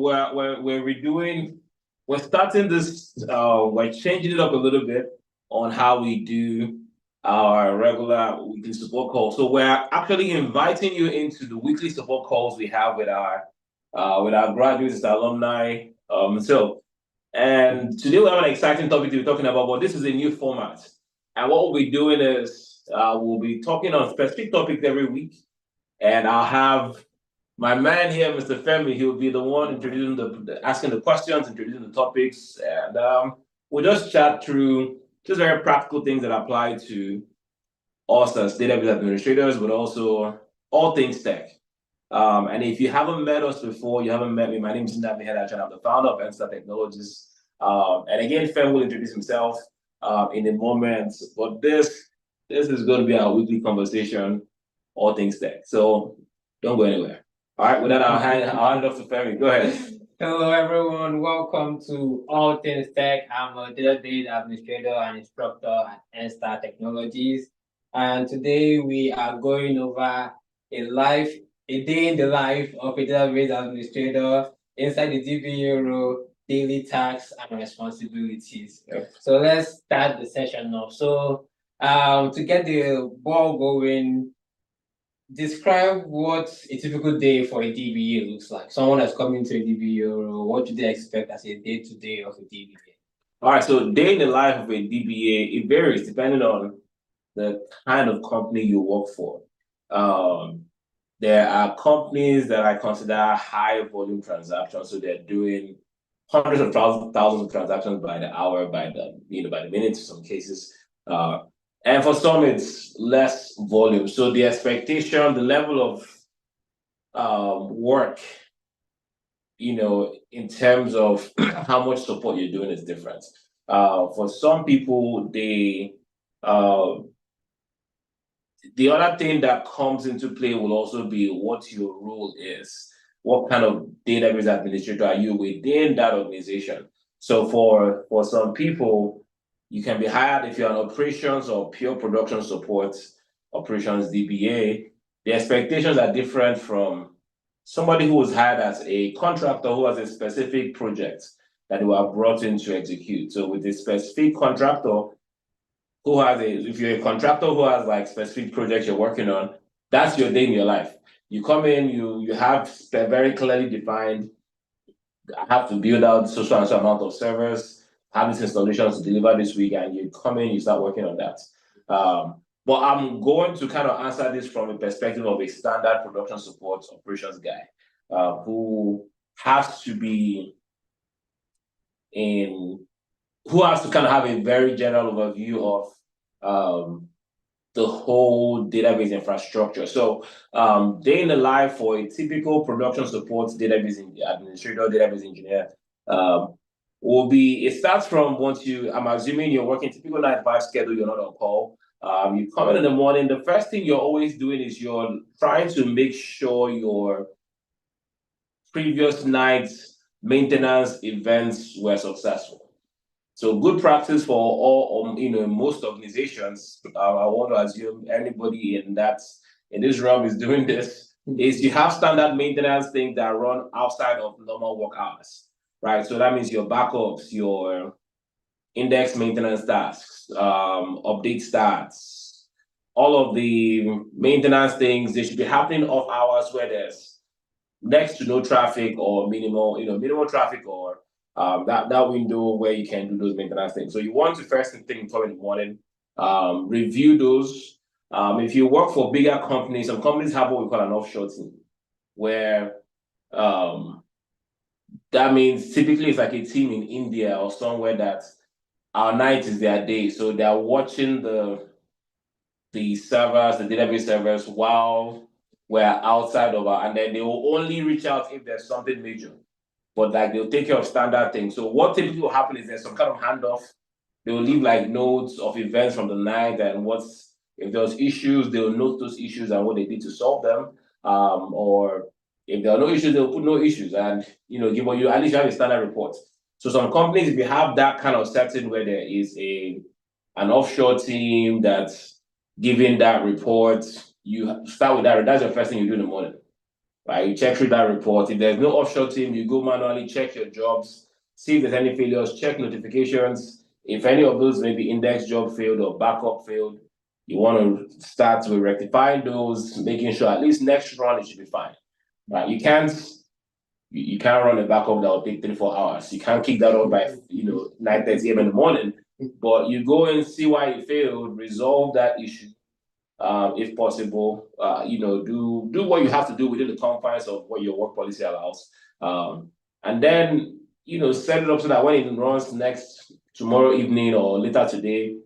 we're redoing. We're starting this. We're changing it up a little bit on how we do our regular weekly support calls. So we're actually inviting you into the weekly support calls we have with our graduates, alumni. And today we have an exciting topic to be talking about, but this is a new format. And what we'll be doing is we'll be talking on specific topics every week. And I'll have my man here, Mr. Femi. He'll be the one introducing asking the questions, introducing the topics, and we'll just chat through just very practical things that apply to us as database administrators, but also all things tech. And if you haven't met us before, you haven't met me, my name is Nnamdi Hedachan. I'm the founder of Enstar Technologies. And again, Fem will introduce himself in a moment, but this is going to be our weekly conversation, all things tech. So don't go anywhere. All right, with that, I'll hand it off to Femi. Go ahead. Hello, everyone. Welcome to All Things Tech. I'm a database administrator and instructor at Enstar Technologies. And today we are going over a day in the life of a database administrator inside the DBA role, daily tasks and responsibilities. Yep. So let's start the session off. So to get the ball going, describe what a typical day for a DBA looks like. Someone that's coming to a DBA role, what do they expect as a day-to-day of a DBA? All right, so day in the life of a DBA, it varies depending on the kind of company you work for. There are companies that I consider high volume transactions, so they're doing hundreds of thousands of transactions by the hour, by the minute in some cases. And for some, it's less volume. So the expectation, the level of work, in terms of how much support you're doing is different. For some people, the other thing that comes into play will also be what your role is. What kind of database administrator are you within that organization? So for some people, you can be hired if you're an operations or pure production support, operations DBA. The expectations are different from somebody who was hired as a contractor who has a specific project that they were brought in to execute. So with a specific contractor, if you're a contractor who has like specific projects you're working on, that's your day in your life. You come in, you have a very clearly defined, I have to build out so and so amount of servers, have these installations to deliver this week, and you come in, you start working on that. But I'm going to kind of answer this from a perspective of a standard production support operations guy who has to kind of have a very general overview of the whole database infrastructure. So day in the life for a typical production support database administrator, database engineer it starts from I'm assuming you're working typical 9 to 5 schedule, you're not on call. You come in the morning, the first thing you're always doing is you're trying to make sure your previous night's maintenance events were successful. So good practice for all, most organizations. I want to assume anybody in this realm is doing this. Is you have standard maintenance things that run outside of normal work hours, right? So that means your backups, your index maintenance tasks, update stats, all of the maintenance things. They should be happening off hours where there's next to no traffic or minimal traffic or that window where you can do those maintenance things. So you want to first thing in the morning, review those. If you work for bigger companies, some companies have what we call an offshore team, where that means typically it's like a team in India or somewhere that our night is their day. So they're watching the servers, the database servers while we're outside of and then they will only reach out if there's something major. But like they'll take care of standard things. So what typically will happen is there's some kind of handoff. They will leave like notes of events from the night and if there's issues, they'll note those issues and what they did to solve them. Or if there are no issues, they'll put no issues and give you at least have a standard report. So some companies, if you have that kind of setting where there is an offshore team that's giving that report, you start with that. That's your first thing you do in the morning. right? You check through that report. If there's no offshore team, you go manually check your jobs, see if there's any failures, check notifications. If any of those maybe index job failed or backup failed, you want to start with rectifying those, making sure at least next run it should be fine. Right? You can't run a backup that will take 3-4 hours. You can't kick that off by 9:30 a.m. in the morning. But you go and see why it failed, resolve that issue, if possible. Do what you have to do within the confines of what your work policy allows. And then set it up so that when it runs next tomorrow evening or later today,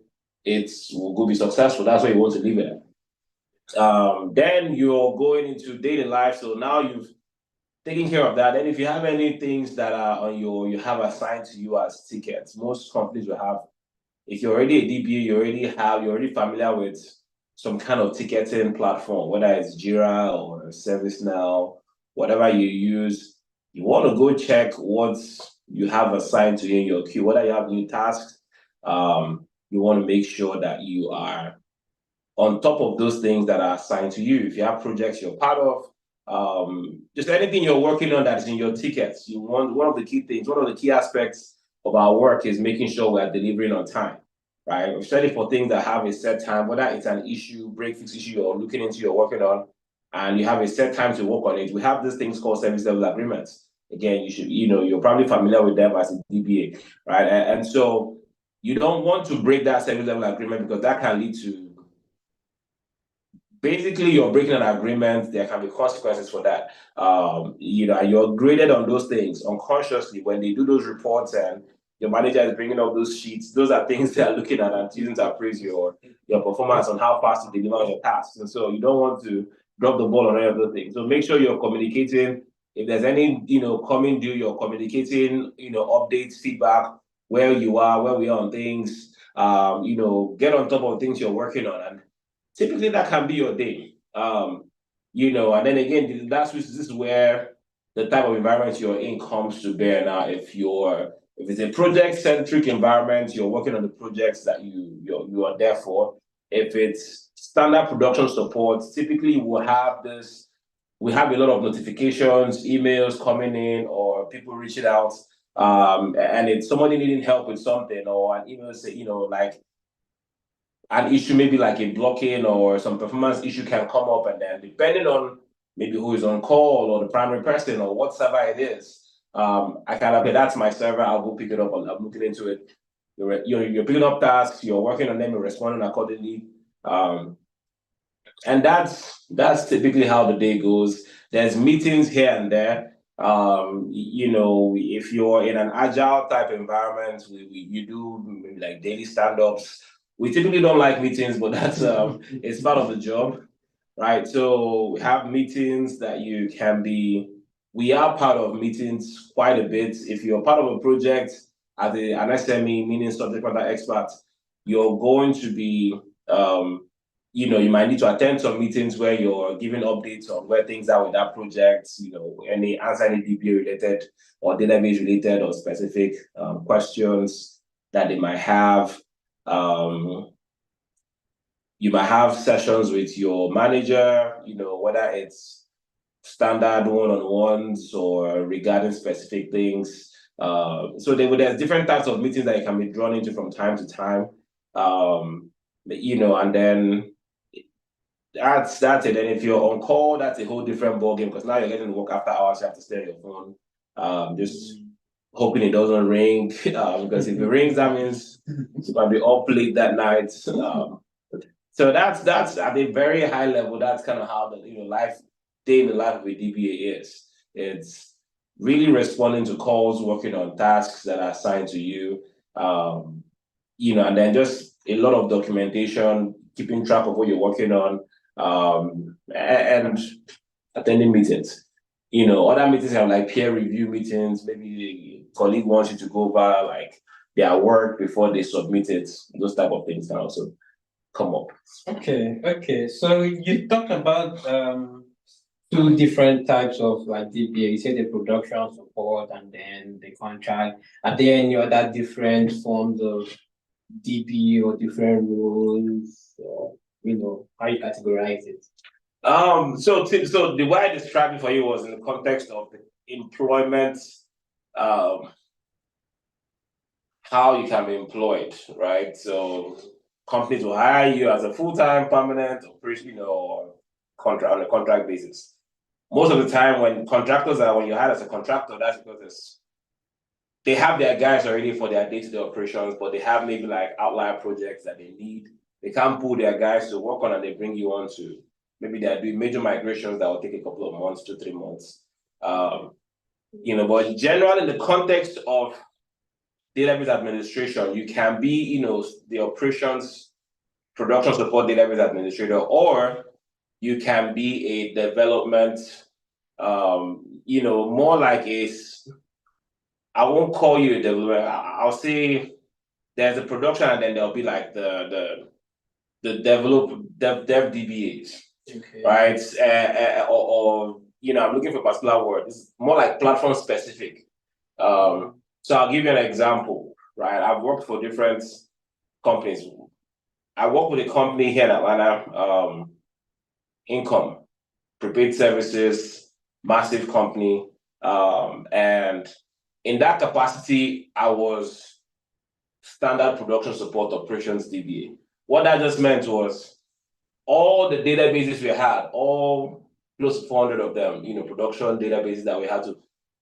it will go be successful. That's where you want to leave it at. Then you're going into daily life. So now you've taken care of that. Then if you have any things that are you have assigned to you as tickets, most companies will have. If you're already a DBA, you're already familiar with some kind of ticketing platform, whether it's Jira or ServiceNow, whatever you use. You want to go check what you have assigned to you in your queue, whether you have new tasks. You want to make sure that you are on top of those things that are assigned to you. If you have projects you're part of, just anything you're working on that is in your tickets. You want one of the key aspects of our work is making sure we are delivering on time, right? Especially for things that have a set time, whether it's an issue, break fix issue you're looking into, you're working on, and you have a set time to work on it. We have these things called service level agreements. Again, you're probably familiar with them as a DBA, right? And so you don't want to break that service level agreement because that can lead to basically you're breaking an agreement. There can be consequences for that. You're graded on those things unconsciously when they do those reports and your manager is bringing up those sheets. Those are things they are looking at and using to appraise your performance on how fast you deliver your tasks. And so you don't want to drop the ball on any of those things. So make sure you're communicating. If there's any coming due, you're communicating updates, feedback, where you are, where we are on things. Get on top of things you're working on, and typically that can be your day. And then again, this is where the type of environment you're in comes to bear now. If it's a project-centric environment, you're working on the projects that you are there for. If it's standard production support, typically we have a lot of notifications, emails coming in, or people reaching out, and it's somebody needing help with something, or an email say, like an issue, maybe like a blocking or some performance issue can come up, and then depending on maybe who is on call or the primary person or what server it is, I can okay, that's my server. I'll go pick it up. I'm looking into it. You're picking up tasks. You're working on them. You're responding accordingly. And that's typically how the day goes. There's meetings here and there. If you're in an agile type environment, you do maybe like daily stand-ups. We typically don't like meetings, but that's it's part of the job, right? So we have meetings that we are part of meetings quite a bit. If you're part of a project as an SME, meaning subject matter expert, you're going to be you might need to attend some meetings where you're giving updates on where things are with that project, any DBA related or database related or specific questions that they might have. You might have sessions with your manager, whether it's standard one-on-ones or regarding specific things. So there's different types of meetings that you can be drawn into from time to time. And then that's it. And if you're on call, that's a whole different ballgame because now you're getting to work after hours. You have to stay on your phone, just hoping it doesn't ring. Because if it rings, that means it's going to be up late that night. So that's at a very high level. That's kind of how the day in the life of a DBA is. It's really responding to calls, working on tasks that are assigned to you. And then just a lot of documentation, keeping track of what you're working on, and attending meetings. Other meetings are like peer review meetings. Maybe a colleague wants you to go over like their work before they submit it. Those type of things can also come up. Okay. So you talked about two different types of like DBA. You said the production support and then the contract. Are there any other different forms of DBA or different roles, or how you categorize it? So the way I described it for you was in the context of the employment, um, how you can be employed, right? So companies will hire you as a full-time, permanent, or contract on a contract basis. Most of the time, when you're hired as a contractor, that's because they have their guys already for their day-to-day operations, but they have maybe like outlier projects that they need. They can't pull their guys to work on, and they bring you on to maybe they're doing major migrations that will take a couple of months to 3 months. But in general, in the context of database administration, you can be, the operations production support database administrator, or you can be a development, more like I won't call you a developer. I'll say there's a production, and then there'll be like the dev DBAs, Okay. right? Or I'm looking for a particular word. It's more like platform specific. So I'll give you an example, right? I've worked for different companies. I work with a company here in Atlanta, Income, prepaid services, massive company. And in that capacity, I was standard production support operations DBA. What that just meant was all the databases we had, all close to 400 of them, production databases that we had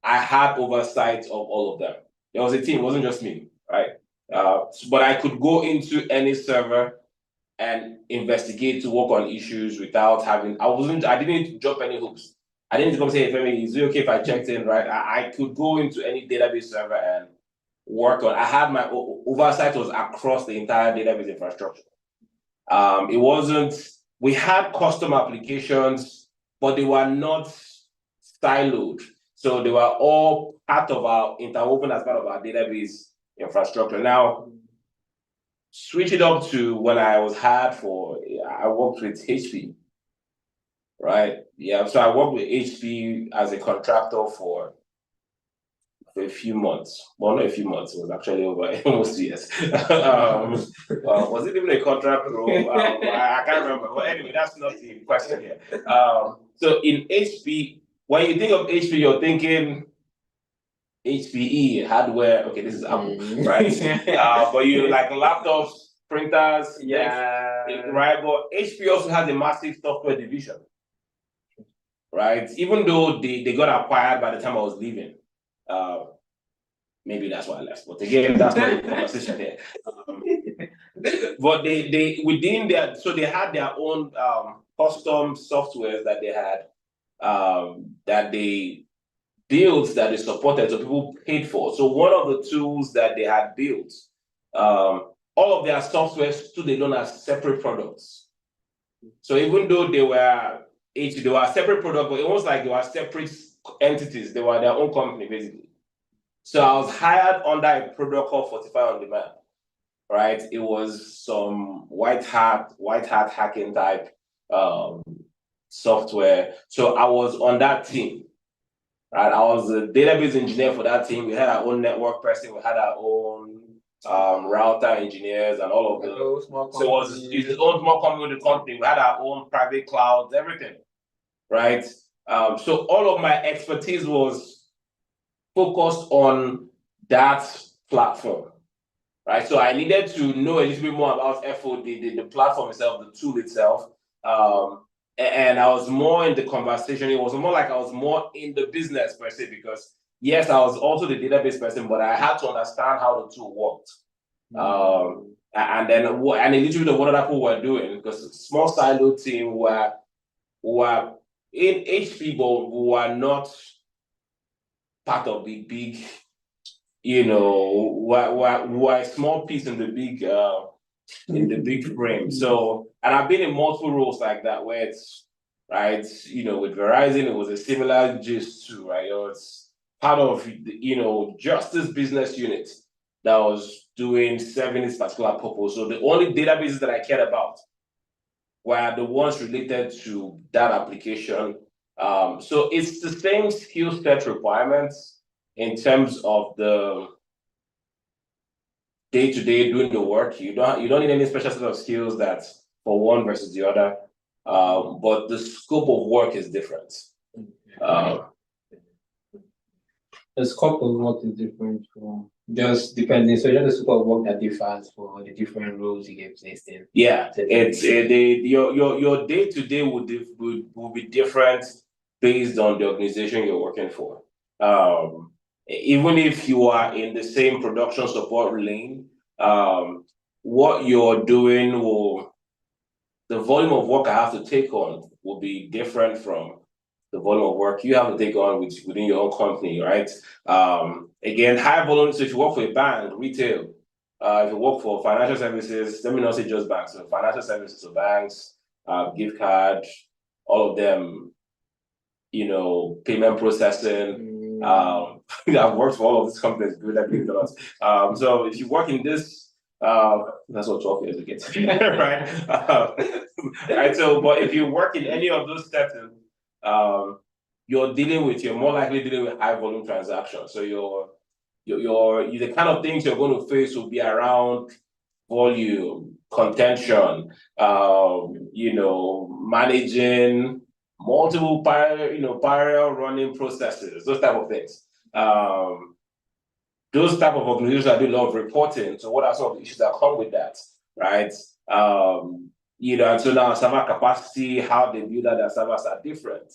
I had oversight of all of them. There was a team, it wasn't just me, right? But I could go into any server and investigate to work on issues without I didn't need to jump any hoops. I didn't come say, hey, Femi, is it okay if I checked in, right? I could go into any database server and work on. I had my oversight was across the entire database infrastructure. It wasn't. We had custom applications, but they were not siloed. So they were all part of our interwoven as part of our database infrastructure. Now, switch it up to when I worked with HP, right? Yeah, so I worked with HP as a contractor for a few months. Well, not a few months, it was actually over almost 2 years. Was it even a contract role? I can't remember. But anyway, that's not the question here. So in HP, when you think of HP, you're thinking HPE, hardware. Okay, this is Apple, right? But you like laptops, printers, right? But HP also has a massive software division, right? Even though they got acquired by the time I was leaving. Maybe that's why I left. But again, that's not the conversation here. But they within so they had their own custom softwares that they had that they built that they supported, so people paid for. So one of the tools that they had built, all of their software stood alone as separate products. So even though they were a separate product, but it was like they were separate entities. They were their own company, basically. So I was hired under a product called Fortify on Demand, right? It was some white hat hacking type software. So I was on that team, right? I was a database engineer for that team. We had our own network person. We had our own router engineers and all of them. So it was its own small company with the company. We had our own private clouds, everything, right? So all of my expertise was focused on that platform, right? So I needed to know a little bit more about FOD, the platform itself, the tool itself. And I was more in the conversation. It was more like I was more in the business per se, because yes, I was also the database person, but I had to understand how the tool worked. And a little bit of what other people were doing, because small silo team were in HP, but were not part of the big, were a small piece in the big frame. So, and I've been in multiple roles like that, where it's right, with Verizon, it was a similar gist too, right? It's part of just this business unit that was serving this particular purpose. So the only databases that I cared about were the ones related to that application. So it's the same skill set requirements in terms of the day-to-day doing the work. You don't need any special set of skills that's for one versus the other. but the scope of work is different. The scope of work is different from just depending. So just the scope of work that differs for the different roles you get placed in. Yeah, your day to day will be different based on the organization you're working for. Even if you are in the same production support lane, what you're doing the volume of work I have to take on will be different from the volume of work you have to take on within your own company, right? Again, high volume. So if you work for a bank, retail, if you work for financial services, let me not say just banks, so financial services, so banks, gift card, all of them, payment processing. I've worked for all of these companies, good at doing that. So if you work in this, that's what 12 years ago, right? Right. So, but if you work in any of those settings, you're more likely dealing with high volume transactions. So the kind of things you're going to face will be around volume, contention, managing multiple parallel running processes, those type of things. Those type of organizations that do a lot of reporting. So what are some of the issues that come with that, right? And so now server capacity, how they build out their servers are different.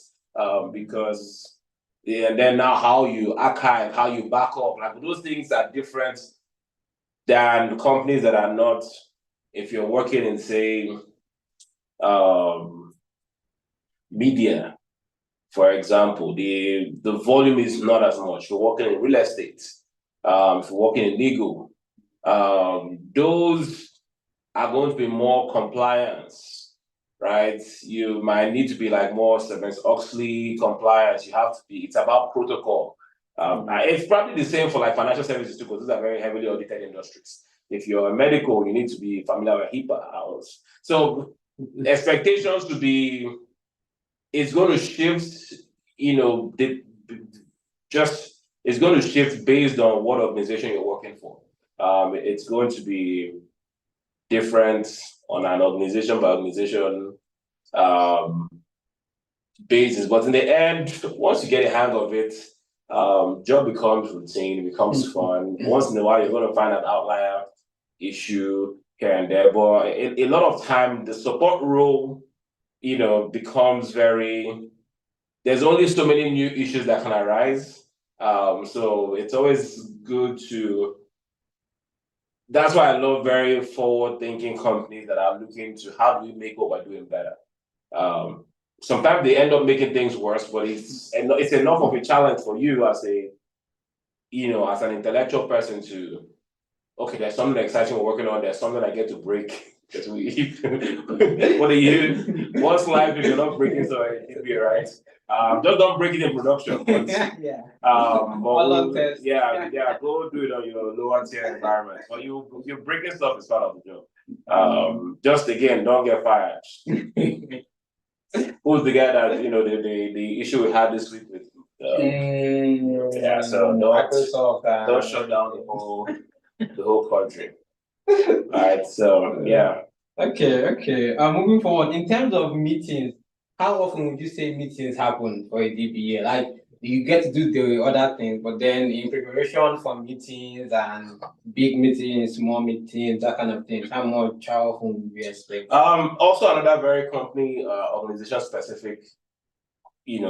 Because and then now how you archive, how you back up, like those things are different than companies that are not, if you're working in, say, media, for example, the volume is not as much. You're working in real estate, if you're working in legal, those are going to be more compliance, right? You might need to be like more Sarbanes-Oxley compliance. You have to be, it's about protocol. It's probably the same for like financial services too, because these are very heavily audited industries. If you're a medical, you need to be familiar with HIPAA. So expectations to be, it's going to shift, it's going to shift based on what organization you're working for. It's going to be different on an organization by organization basis. But in the end, once you get a hang of it, job becomes routine, it becomes fun. Once in a while, you're going to find an outlier issue here and there. But a lot of time, the support role, becomes there's only so many new issues that can arise. So it's always good that's why I love very forward-thinking companies that are looking to how do we make what we're doing better. Sometimes they end up making things worse, but it's enough of a challenge for you as as an intellectual person to, okay, there's something exciting we're working on, there's something I get to break. Because what are you? What's life if you're not breaking so it'll be right? Just don't break it in production. But, yeah. Go do it on your lower tier environment. But you breaking stuff is part of the job. Just again, don't get fired. Who's the guy that the issue we had this week with? So don't shut down the whole country. Alright, so yeah. Okay. Moving forward, in terms of meetings, how often would you say meetings happen for a DBA? Like, you get to do the other things, but then in preparation for meetings and big meetings, small meetings, that kind of thing, how often would you expect? Also another very company, organization specific,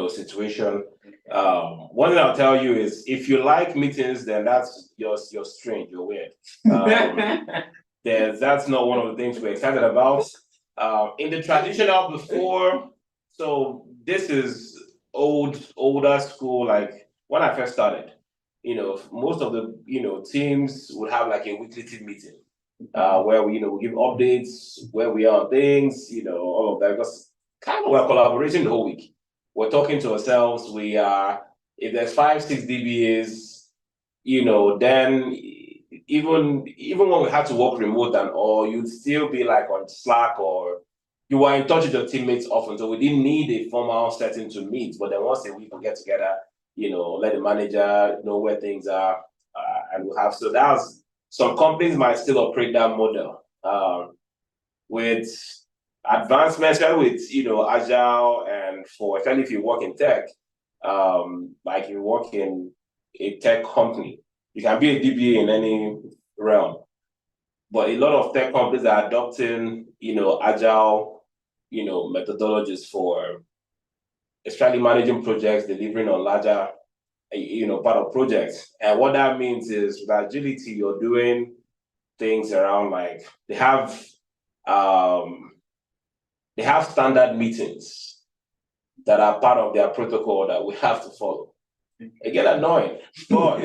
situation. One thing I'll tell you is if you like meetings, then that's you're strange, you're weird. That's not one of the things we're excited about. In the traditional before, so this is older school, like when I first started, most of the teams would have like a weekly team meeting where we give updates where we are on things, all of that, because kind of we're collaborating the whole week. We're talking to ourselves. We are, if there's 5-6 DBAs, then even when we had to work remote and all, you'd still be like on Slack or you were in touch with your teammates often. So we didn't need a formal setting to meet. But then once a week we get together, let the manager know where things are, and we'll have. So that's some companies might still operate that model. With advancements, especially with agile, and especially if you work in tech, like you work in a tech company, you can be a DBA in any realm. But a lot of tech companies are adopting, agile, methodologies for especially managing projects, delivering on larger, part of projects. And what that means is with agility, you're doing things around like they have standard meetings that are part of their protocol that we have to follow. It get annoying, but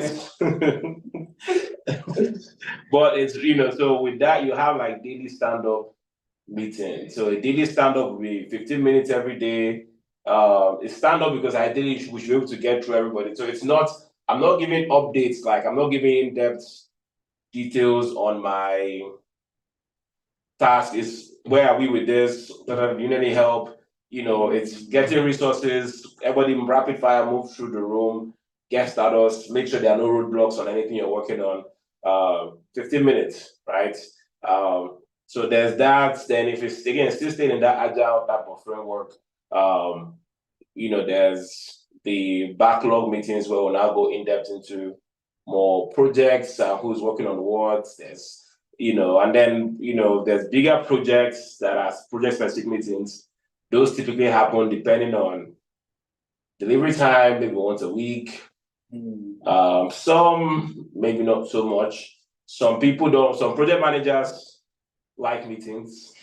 but it's so with that you have like daily stand-up meeting. So a daily stand-up will be 15 minutes every day. It's stand-up because ideally we should be able to get through everybody. So it's not, I'm not giving updates, like I'm not giving in-depth details on my task. Is where are we with this? Do you need any help? It's getting resources, everybody rapid fire move through the room, get status, make sure there are no roadblocks on anything you're working on. 15 minutes, right? So there's that. Then if it's again still staying in that agile type of framework, there's the backlog meetings where we'll now go in depth into more projects, who's working on what. There's and then there's bigger projects that are project specific meetings. Those typically happen depending on delivery time, maybe once a week. Some maybe not so much. Some people don't. Some project managers like meetings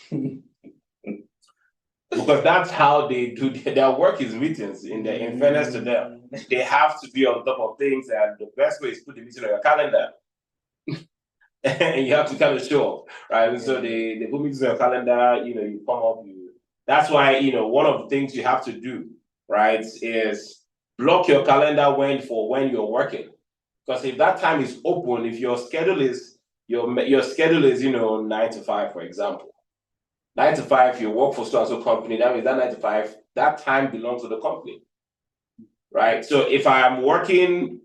because that's how they do their work is meetings. In fairness to them, they have to be on top of things, and the best way is put the meeting on your calendar. And you have to kind of show up, right? And so they put meetings on your calendar. You come up. That's why one of the things you have to do, right, is block your calendar when you're working. Because if that time is open, if your schedule is your schedule is 9 to 5, for example, 9 to 5, you work for so and so company. That means that 9 to 5, that time belongs to the company, right? So if I am working,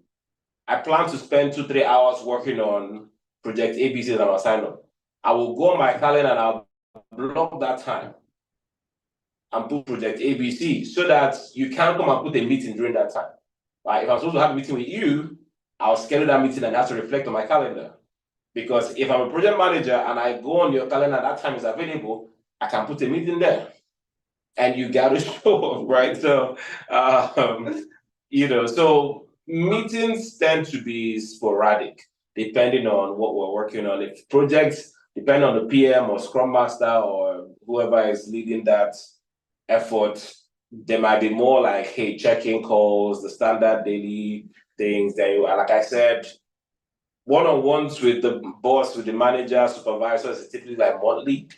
I plan to spend 2-3 hours working on project ABC that I'm assigned on. I will go on my calendar and I'll block that time and put project ABC so that you can come and put a meeting during that time. Right? If I'm supposed to have a meeting with you, I'll schedule that meeting and it has to reflect on my calendar. Because if I'm a project manager and I go on your calendar and that time is available, I can put a meeting there. And you gotta show up, right? So so meetings tend to be sporadic depending on what we're working on. If projects depend on the PM or Scrum Master or whoever is leading that effort, there might be more like, hey, check-in calls, the standard daily things. Then, like I said, one-on-ones with the boss, with the manager, supervisors is typically like monthly.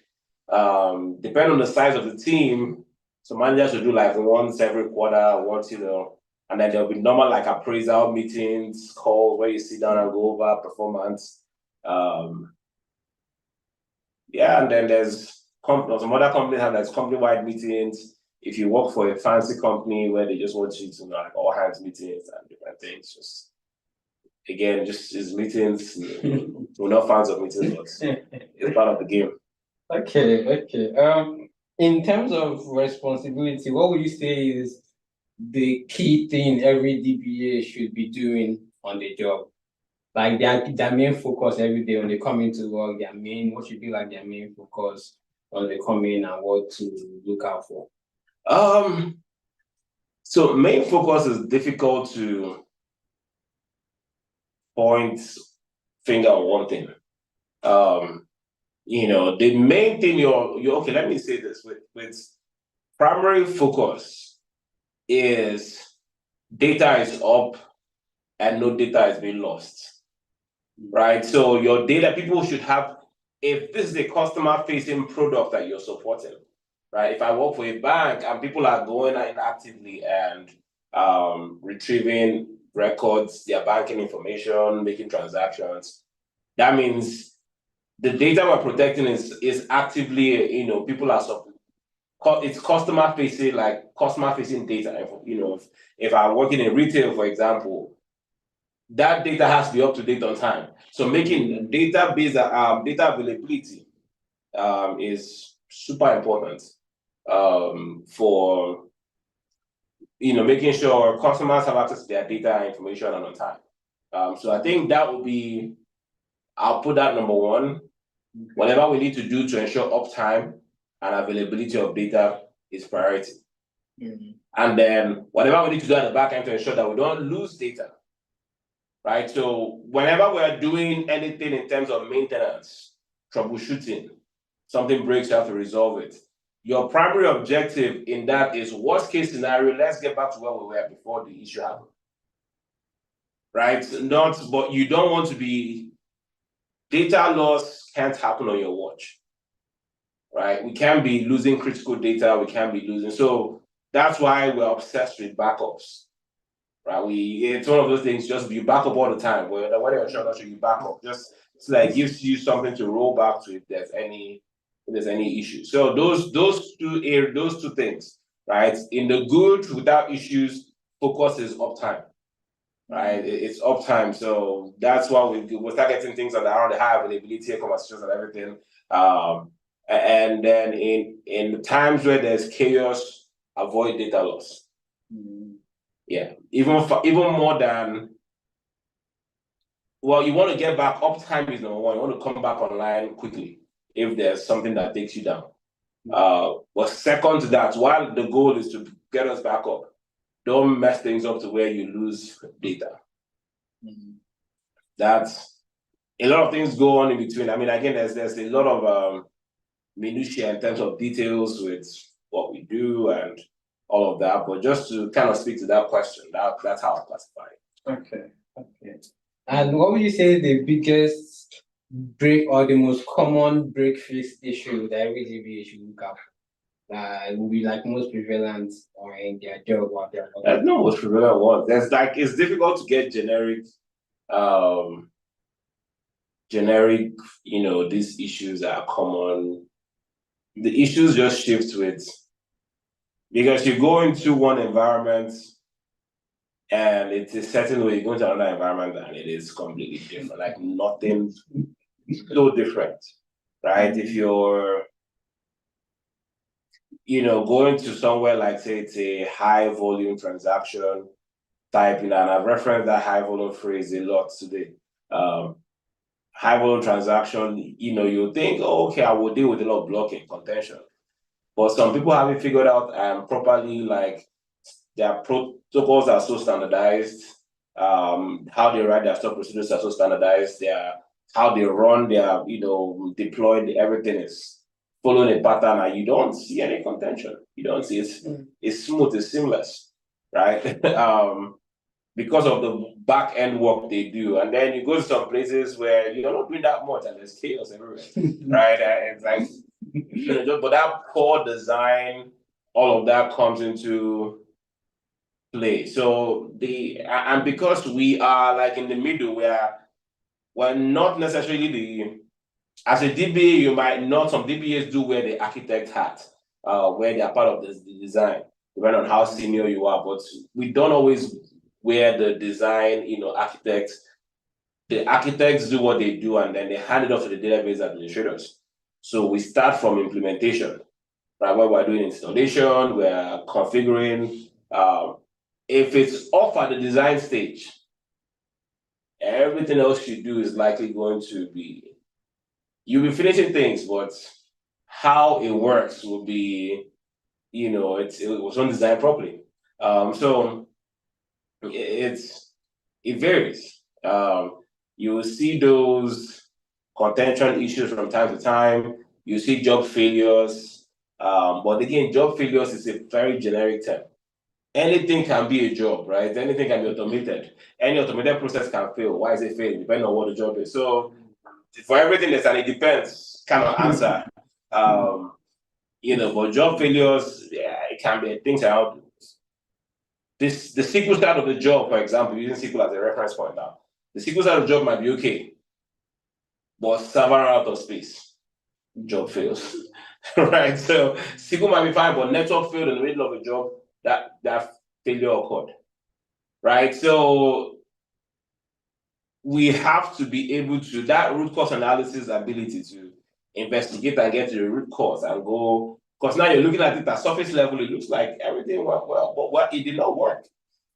Depending on the size of the team, so managers will do like once every quarter, once, and then there'll be normal like appraisal meetings, calls where you sit down and go over performance. And then there's some other companies have like company-wide meetings. If you work for a fancy company where they just want you to like all hands meetings and different things, just is meetings. We're not fans of meetings, but it's part of the game. Okay. In terms of responsibility, what would you say is the key thing every DBA should be doing on the job? Like their main focus every day when they come into work, what should be like their main focus when they come in and what to look out for? So main focus is difficult to point finger on one thing. The main thing you're okay, let me say this with primary focus is data is up and no data is being lost, right? So your data, people should have, if this is a customer facing product that you're supporting, right? If I work for a bank and people are going in actively and retrieving records, their banking information, making transactions, that means the data we're protecting is actively, people are it's customer facing data. If I'm working in retail, for example, that data has to be up to date on time. So making data availability is super important for making sure customers have access to their data and information and on time. So I think that would be, I'll put that number one. Whatever we need to do to ensure uptime and availability of data is priority. And then whatever we need to do at the back end to ensure that we don't lose data, right? So whenever we're doing anything in terms of maintenance, troubleshooting, something breaks, you have to resolve it. Your primary objective in that is worst case scenario, let's get back to where we were before the issue happened. Right? But you don't want to be, data loss can't happen on your watch. Right? We can't be losing critical data, we can't be losing. So that's why we're obsessed with backups. Right? It's one of those things, just you back up all the time. When you're sure you back up, just so that it gives you something to roll back to if there's any issue. So those two things, right? In the good, without issues, focus is uptime, right? It's uptime. So that's why we'll start getting things around the high availability, conversations and everything. And then in times where there's chaos, avoid data loss. Yeah, even more than, well, you want to get back, uptime is number one. You want to come back online quickly if there's something that takes you down. But second to that, while the goal is to get us back up, don't mess things up to where you lose data. That's a lot of things go on in between. I mean, again, there's a lot of minutiae in terms of details with what we do and all of that. But just to kind of speak to that question, that's how I classify it. Okay. And what would you say is the biggest break or the most common break fix issue that every DBA should look at? Will be like most prevalent or in their job or their work? There's no most prevalent one. It's difficult to get generic, these issues are common. The issues just shift with, because you go into one environment and it's a certain way, you go into another environment and it is completely different, like nothing so different, right? If you're, going to somewhere like, say, it's a high volume transaction type, and I've referenced that high volume phrase a lot today. High volume transaction, you think, oh, okay, I will deal with a lot of blocking contention. But some people haven't figured out properly, like, their protocols are so standardized, how they write their stock procedures are so standardized, how they run their, deployed, everything is following a pattern, and you don't see any contention. You don't see it's smooth, it's seamless, right? Because of the back end work they do. And then you go to some places where you're not doing that much and there's chaos everywhere, right? It's like, but that core design, all of that comes into play. So and because we are like in the middle, we're not necessarily as a DBA, you might not, some DBAs do wear the architect hat, where they are part of the design, depending on how senior you are, but we don't always wear the design, architects. The architects do what they do and then they hand it off to the database administrators. So we start from implementation, right? Where we're doing installation, we're configuring. If it's off at the design stage, everything else you do is likely going to be, you'll be finishing things, but how it works will be, it was not designed properly. So it varies. You will see those contention issues from time to time. You see job failures. But again, job failures is a very generic term. Anything can be a job, right? Anything can be automated. Any automated process can fail. Why is it failing? Depending on what the job is. So for everything, there's an it depends kind of answer. But job failures, it can be things around the SQL side of the job, for example, using SQL as a reference point now. The SQL side of the job might be okay, but server out of space, job fails, right? So SQL might be fine, but network failed in the middle of a job, that failure occurred, right? So we have to be able to, that root cause analysis ability to investigate and get to the root cause and go, because now you're looking at it at surface level, it looks like everything went well, but what it did not work.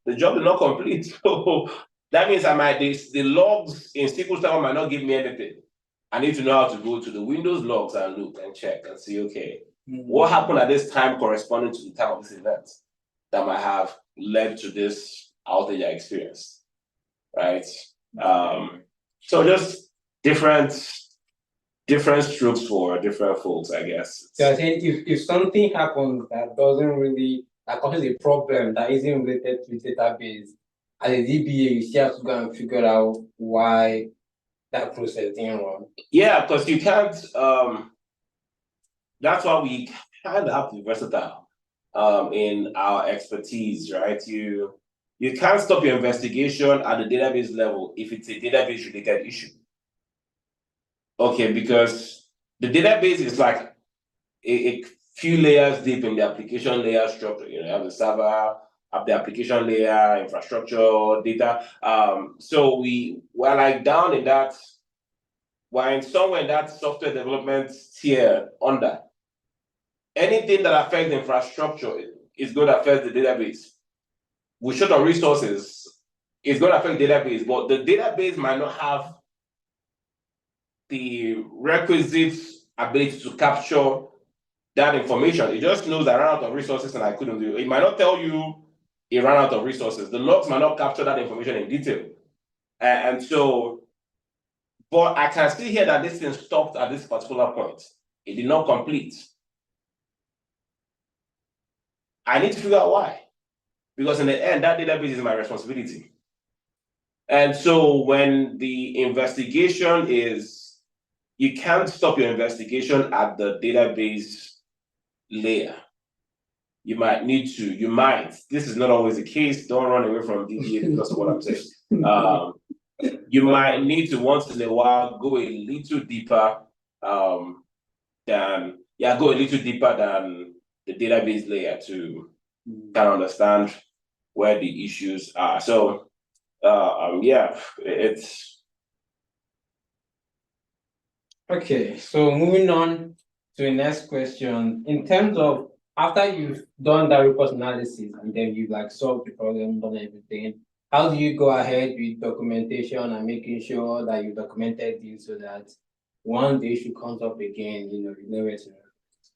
The job did not complete. So that means the logs in SQL Server might not give me anything. I need to know how to go to the Windows logs and look and check and see, okay, what happened at this time corresponding to the time of this event that might have led to this outage I experienced, right? So just different strokes for different folks, I guess. So I think if something happens that causes a problem that isn't related to the database, as a DBA, you still have to go and figure out why that process didn't run. Yeah, because you can't. That's why we kind of have to be versatile in our expertise, right? You can't stop your investigation at the database level if it's a database related issue. Okay, because the database is like a few layers deep in the application layer structure. You have the server, have the application layer, infrastructure, data. So we're like down in that. We're in somewhere in that software development tier under. Anything that affects the infrastructure is going to affect the database. We short on resources, it's going to affect the database, but the database might not have the requisite ability to capture that information. It just knows I ran out of resources and I couldn't do it. It might not tell you it ran out of resources. The logs might not capture that information in detail. And so, but I can see here that this thing stopped at this particular point. It did not complete. I need to figure out why. Because in the end, that database is my responsibility. And so when the investigation is, you can't stop your investigation at the database layer. You might need to, this is not always the case, don't run away from DBA because of what I'm saying. You might need to once in a while go a little deeper than the database layer to kind of understand where the issues are. So yeah, it's okay. So moving on to the next question. In terms of after you've done that root cause analysis and then you've like solved the problem, done everything, how do you go ahead with documentation and making sure that you documented it so that once the issue comes up again, you know where to.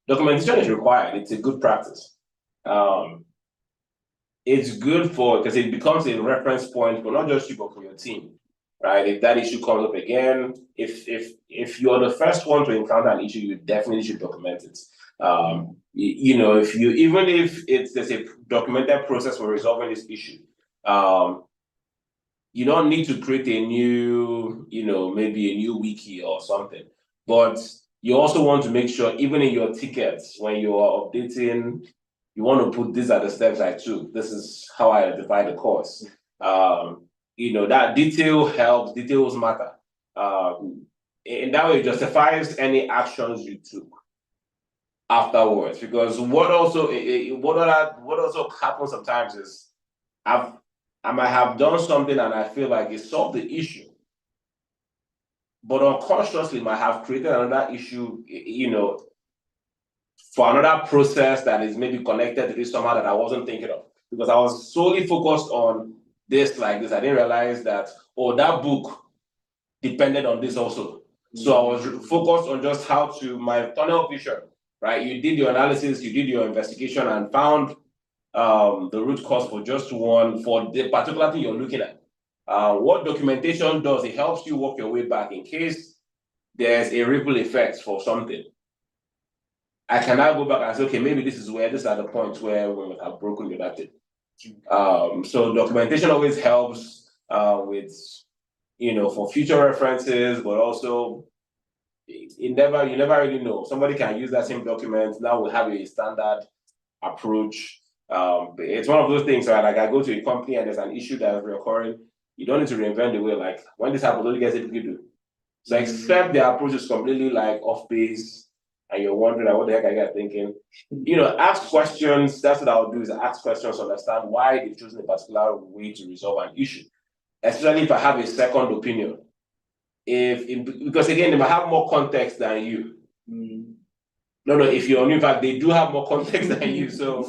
Documentation is required. It's a good practice. It's good because it becomes a reference point for not just you but for your team, right? If that issue comes up again, if you're the first one to encounter an issue, you definitely should document it. Even if there's a documented process for resolving this issue, you don't need to create a new, maybe a new wiki or something. But you also want to make sure, even in your tickets, when you are updating, you want to put these are the steps I took. This is how I identify the cause. That detail helps. Details matter. In that way, it justifies any actions you took afterwards. Because what also happens sometimes is I might have done something and I feel like it solved the issue, but unconsciously might have created another issue, for another process that is maybe connected to this somehow that I wasn't thinking of. Because I was solely focused on this like this. I didn't realize that, that book depended on this also. So I was focused on just how to, my tunnel vision, right? You did your analysis, you did your investigation and found the root cause for just one, for the particular thing you're looking at. What documentation does, it helps you work your way back in case there's a ripple effect for something. I can now go back and say, okay, maybe these are the points where we might have broken the data. So documentation always helps with, for future references, but also you never really know. Somebody can use that same document. Now we have a standard approach. It's one of those things, right? Like I go to a company and there's an issue that's recurring. You don't need to reinvent the wheel. Like when this happens, what do you guys typically do? So except the approach is completely like off base, and you're wondering like, what the heck are you guys thinking? Ask questions. That's what I would do, is ask questions to understand why they've chosen a particular way to resolve an issue. Especially if I have a second opinion. Because again, they might have more context than you. No, if you're new, in fact, they do have more context than you. So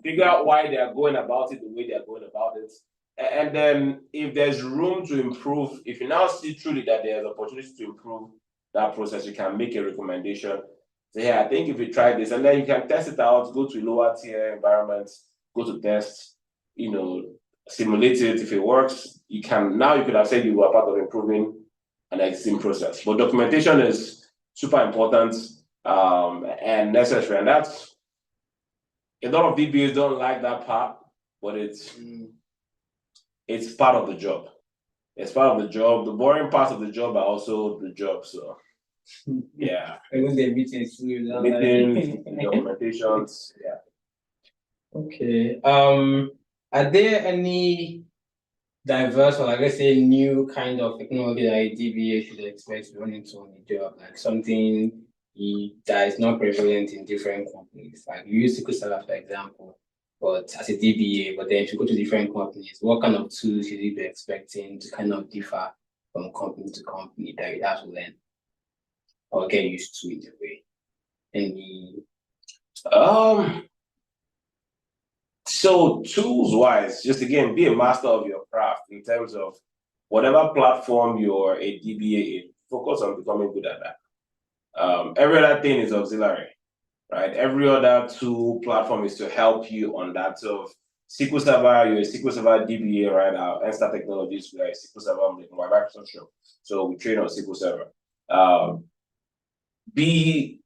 figure out why they are going about it the way they are going about it. And then if there's room to improve, if you now see truly that there's opportunity to improve that process, you can make a recommendation. Say, hey, I think if you try this, and then you can test it out, go to lower tier environments, go to test, simulate it. If it works, you could have said you were part of improving an existing process. But documentation is super important and necessary. And that's a lot of DBAs don't like that part, but it's part of the job. It's part of the job. The boring parts of the job are also the job. So yeah. Even the meetings, documentations, yeah. Okay. Are there any diverse or, like, let's say, new kind of technology that a DBA should expect to run into on the job, like something that is not prevalent in different companies? Like you use SQL Server, for example, but as a DBA, but then if you go to different companies, what kind of tools should you be expecting to kind of differ from company to company that you have to learn or get used to in a way? So tools wise, just again, be a master of your craft in terms of whatever platform you're a DBA in, focus on becoming good at that. Every other thing is auxiliary, right? Every other tool platform is to help you on that. So SQL Server, you're a SQL Server DBA, right? Our Enstar Technologies, we are a SQL Server by Microsoft Show. So we train on SQL Server. Be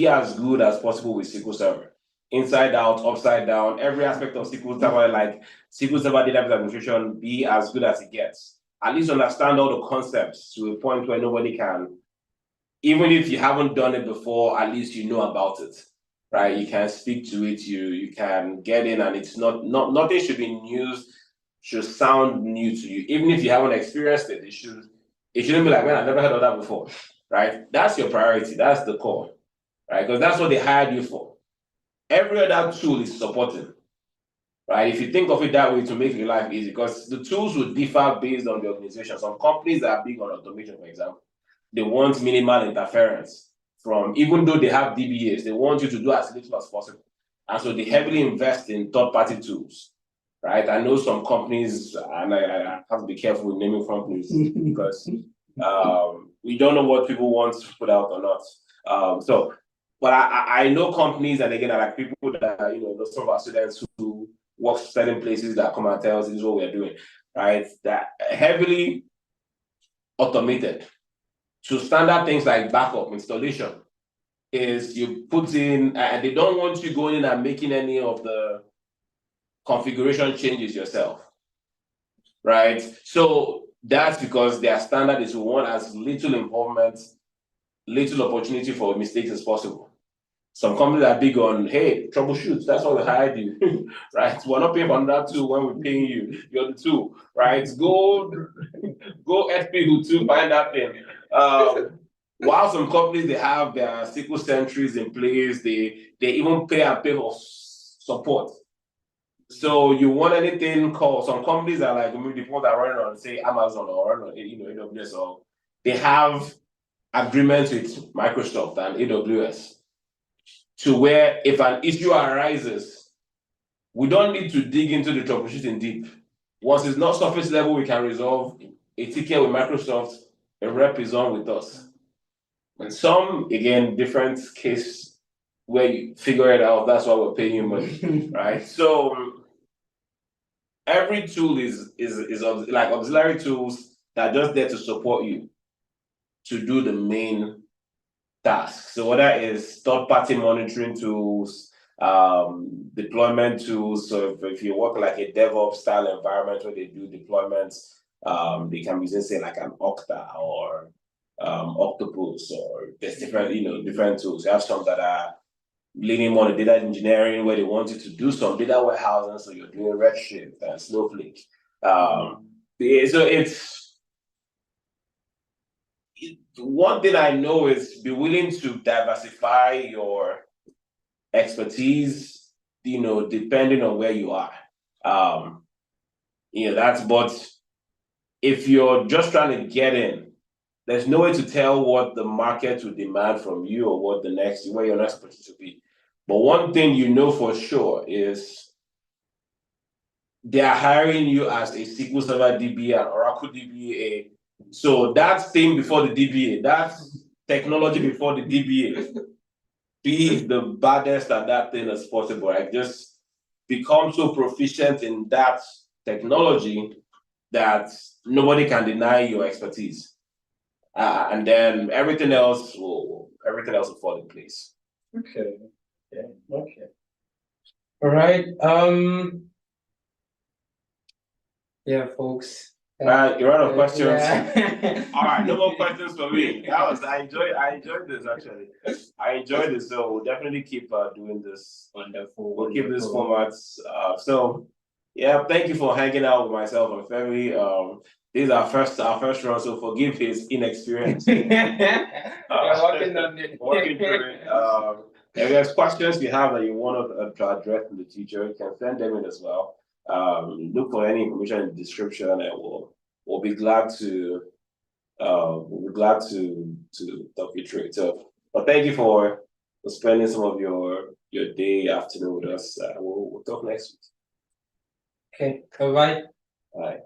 as good as possible with SQL Server. Inside out, upside down, every aspect of SQL Server, like SQL Server database administration, be as good as it gets. At least understand all the concepts to a point where nobody can, even if you haven't done it before, at least you know about it, right? You can speak to it, you can get in, and it's nothing should be news, should sound new to you. Even if you haven't experienced it, it shouldn't be like, man, I've never heard of that before, right? That's your priority, that's the core, right? Because that's what they hired you for. Every other tool is supporting, right? If you think of it that way to make your life easy, because the tools will differ based on the organization. Some companies that are big on automation, for example, they want minimal interference from, even though they have DBAs, they want you to do as little as possible. And so they heavily invest in third-party tools, right? I know some companies, and I have to be careful with naming companies because we don't know what people want to put out or not. But I know companies, and again, I like people that, some of our students who work certain places that come and tell us this is what we're doing, right? That heavily automated to standard things like backup installation is you put in, and they don't want you going in and making any of the configuration changes yourself, right? So that's because their standard is we want as little involvement, little opportunity for mistakes as possible. Some companies are big on, hey, troubleshoot, that's why we hired you, right? We're not paying for that tool when we're paying you. You're the tool, right? Go FP who to find that thing. While some companies, they have their SQL sentries in place, they even pay for support. So you want anything called, some companies are like, maybe the ones that are running on, say, Amazon or running on, AWS, or they have agreements with Microsoft and AWS. To where if an issue arises, we don't need to dig into the troubleshooting deep. Once it's not surface level, we can resolve a ticket with Microsoft, a rep is on with us. And some, again, different case where you figure it out, that's why we're paying you money, right? So every tool is like auxiliary tools that are just there to support you to do the main task. So whether it's third-party monitoring tools, deployment tools. So if you work like a DevOps style environment where they do deployments, they can be say like an Okta or Octopus, or there's different tools. You have some that are leaning more on data engineering where they want you to do some data warehousing, so you're doing Redshift and Snowflake. So it's one thing I know is be willing to diversify your expertise, depending on where you are. But if you're just trying to get in, there's no way to tell what the market will demand from you or what where your next opportunity will be. But one thing you know for sure is they are hiring you as a SQL Server DBA and Oracle DBA. So that thing before the DBA, that technology before the DBA, be the baddest at that thing as possible. Like just become so proficient in that technology that nobody can deny your expertise. And then everything else will fall in place. Okay. Yeah. Okay. All right. Yeah, folks. You're out of questions. Yeah. All right, no more questions for me. I enjoyed this actually. I enjoyed this, so we'll definitely keep doing this. Wonderful. We'll keep this format. So yeah, thank you for hanging out with myself and Femi. This is our first run, so forgive his inexperience. Working on it. Working through it. If there's questions you have that you want to address in the future, you can send them in as well. Look for any information in the description, and we'll be glad to talk you through it. So, but thank you for spending some of your day, afternoon with us. We'll talk next week. Okay. Bye-bye. Bye.